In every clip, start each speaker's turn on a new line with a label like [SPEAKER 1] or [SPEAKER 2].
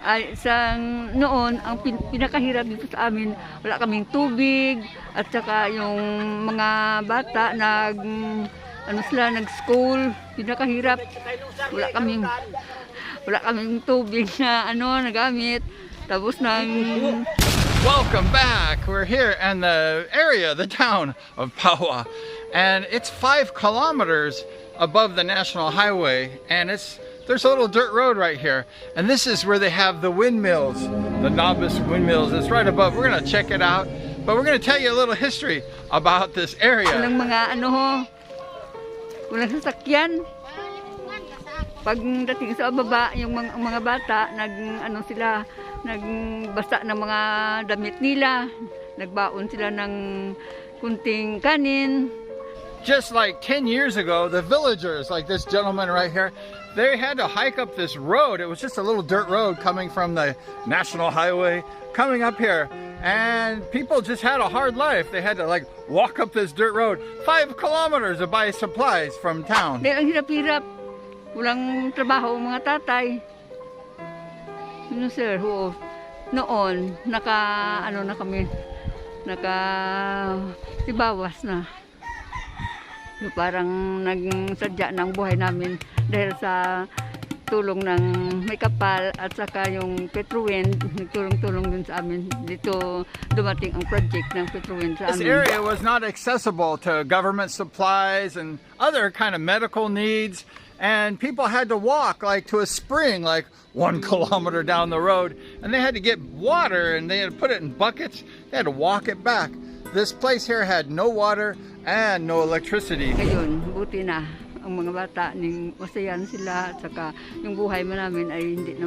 [SPEAKER 1] Ay, noon, ang pinakahirap dito sa amin, wala kaming tubig, at saka yung mga bata nag-school, pinakahirap. Wala kaming tubig na nagamit. Tapos
[SPEAKER 2] Welcome back. We're here in the area, the town of Pawa, and it's 5 kilometers above the national highway, and there's a little dirt road right here, and this is where they have the windmills, the Nabas WindMills. It's right above. We're gonna check it out, but we're gonna tell you a little history about this area.
[SPEAKER 1] Walang sasakyan. Pagdating sa baba, yung mga bata, nagbasa ng mga damit nila, nagbaon sila ng kunting kanin.
[SPEAKER 2] Just like 10 years ago, the villagers, like this gentleman right here, they had to hike up this road. It was just a little dirt road coming from the national highway, coming up here. And people just had a hard life. They had to walk up this dirt road, 5 kilometers to buy supplies from town.
[SPEAKER 1] Dahil ang hirap-hirap, walang trabaho mga tatay. Sir, noon, sibawas na. Parang nagsadya ng buhay namin dahil sa tulong ng may kapal at saka yung Petro Wind, nagtulong-tulong din sa amin. Dito dumating ang project ng Petro Wind sa amin.
[SPEAKER 2] This area was not accessible to government supplies and other kind of medical needs, and people had to walk to a spring 1 kilometer down the road, and they had to get water and they had to put it in buckets. They had to walk it back. This place here had no water and no electricity.
[SPEAKER 1] Ngayon, buti na ang mga bata, masayan sila, at saka yung buhay mo namin ay hindi na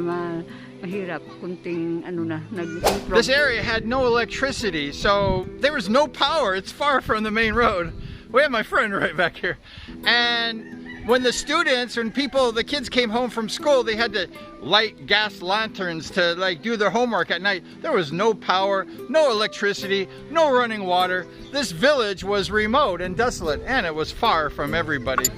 [SPEAKER 1] mahirap, kunting nag-improve.
[SPEAKER 2] This area had no electricity, so there was no power. It's far from the main road. We have my friend right back here. And when the students and the kids came home from school, they had to light gas lanterns to do their homework at night. There was no power, no electricity, no running water. This village was remote and desolate, and it was far from everybody.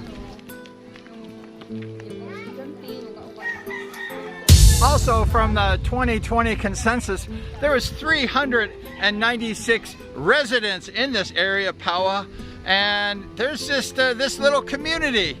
[SPEAKER 2] Also, from the 2020 census, there was 396 residents in this area, Pawa, and there's just this little community.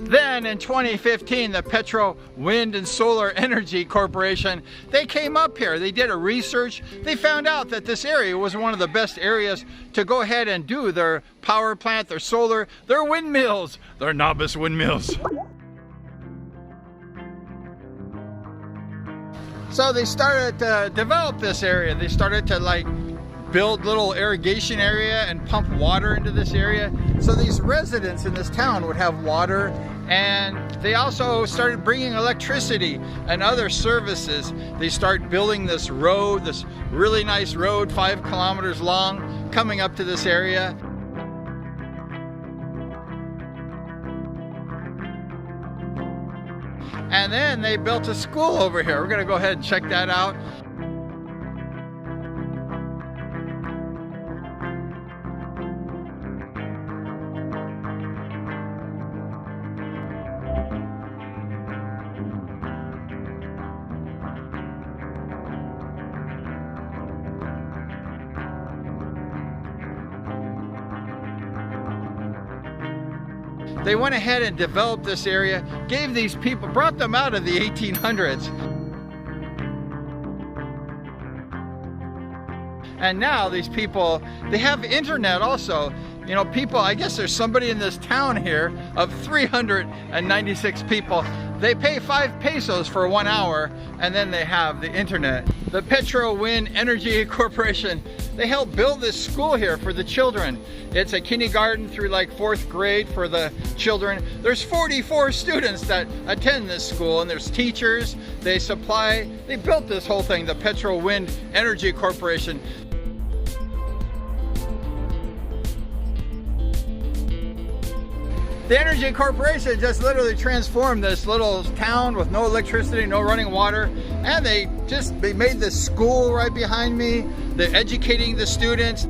[SPEAKER 2] Then in 2015, the Petro Wind and Solar Energy Corporation, they came up here. They did a research. They found out that this area was one of the best areas to go ahead and do their power plant, their solar, their windmills, their Nabas WindMills. So they started to develop this area. They started to build little irrigation area and pump water into this area. So these residents in this town would have water, and they also started bringing electricity and other services. They start building this road, this really nice road, 5 kilometers long, coming up to this area. And then they built a school over here. We're gonna go ahead and check that out. They went ahead and developed this area, gave these people, brought them out of the 1800s. And now these people, they have internet also. You know, people, I guess there's somebody in this town here of 396 people. They pay 5 pesos for 1 hour, and then they have the internet. The Petro Wind Energy Corporation, they helped build this school here for the children. It's a kindergarten through 4th grade for the children. There's 44 students that attend this school, and there's teachers. They built this whole thing, the Petro Wind Energy Corporation. The Energy Corporation just literally transformed this little town with no electricity, no running water, and they made this school right behind me. They're educating the students.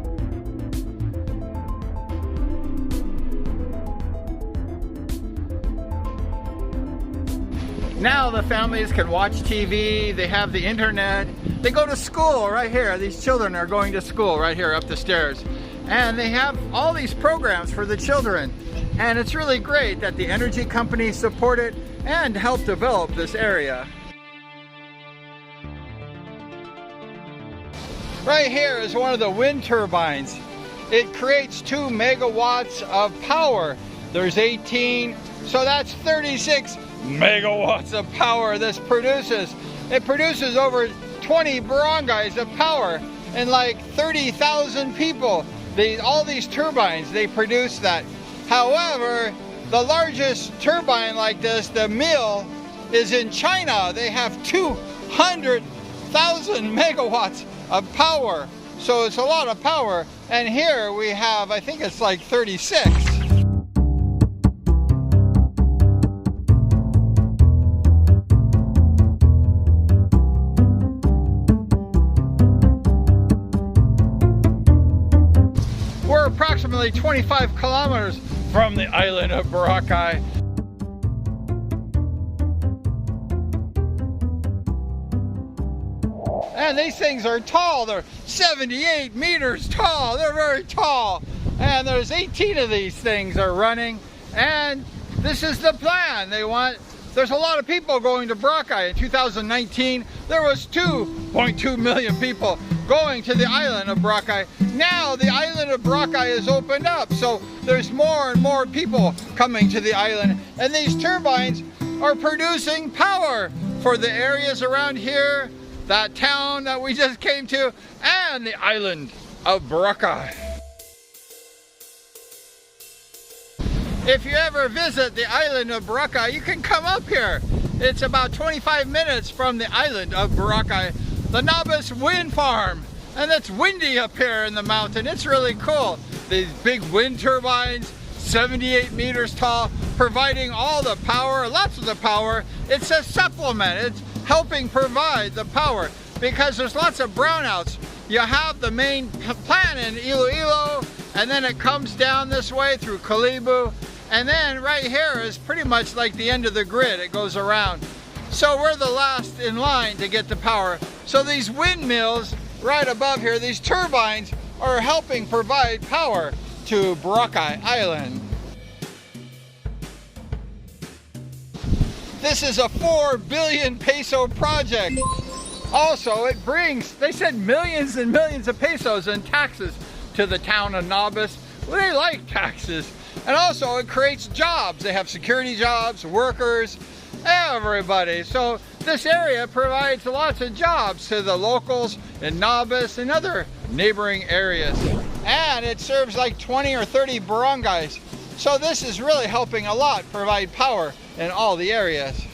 [SPEAKER 2] Now the families can watch TV, they have the internet, they go to school right here. These children are going to school right here up the stairs. And they have all these programs for the children. And it's really great that the energy companies support it and help develop this area. Right here is one of the wind turbines. It creates 2 megawatts of power. There's 18, so that's 36 megawatts of power this produces. It produces over 20 barangays of power and like 30,000 people. All these turbines, they produce that. However, the largest turbine like this, the mill, is in China. They have 200,000 megawatts of power. So it's a lot of power. And here we have, I think it's like 36. We're approximately 25 kilometers from the island of Boracay. And these things are tall. They're 78 meters tall. They're very tall. And there's 18 of these things are running. And this is the plan. There's a lot of people going to Boracay. In 2019, there was 2.2 million people going to the island of Boracay. Now the island of Boracay is opened up, so there's more and more people coming to the island. And these turbines are producing power for the areas around here, that town that we just came to, and the island of Boracay. If you ever visit the island of Boracay, you can come up here. It's about 25 minutes from the island of Boracay, the Nabas wind farm. And it's windy up here in the mountain. It's really cool. These big wind turbines, 78 meters tall, providing all the power, lots of the power. It's a supplement. It's helping provide the power because there's lots of brownouts. You have the main plant in Iloilo, and then it comes down this way through Kalibu. And then right here is pretty much like the end of the grid. It goes around. So we're the last in line to get the power. So these windmills right above here, these turbines are helping provide power to Boracay Island. This is a 4 billion peso project. Also, it brings, they said, millions and millions of pesos in taxes to the town of Nabas. Well, they like taxes. And also it creates jobs. They have security jobs, workers, everybody. So this area provides lots of jobs to the locals in Nabas and other neighboring areas. And it serves like 20 or 30 barangays. So this is really helping a lot provide power in all the areas.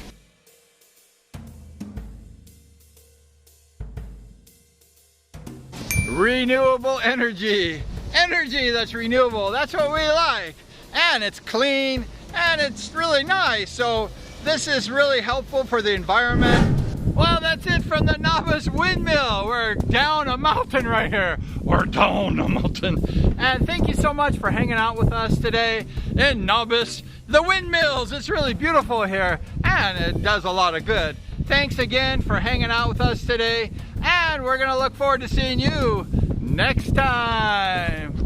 [SPEAKER 2] Renewable energy. Energy that's renewable. That's what we like. And it's clean and it's really nice. So this is really helpful for the environment. Well, that's it from the Nabas windmill. We're down a mountain right here. We're down a mountain. And thank you so much for hanging out with us today in Nabas, the windmills. It's really beautiful here and it does a lot of good. Thanks again for hanging out with us today. And we're gonna look forward to seeing you next time.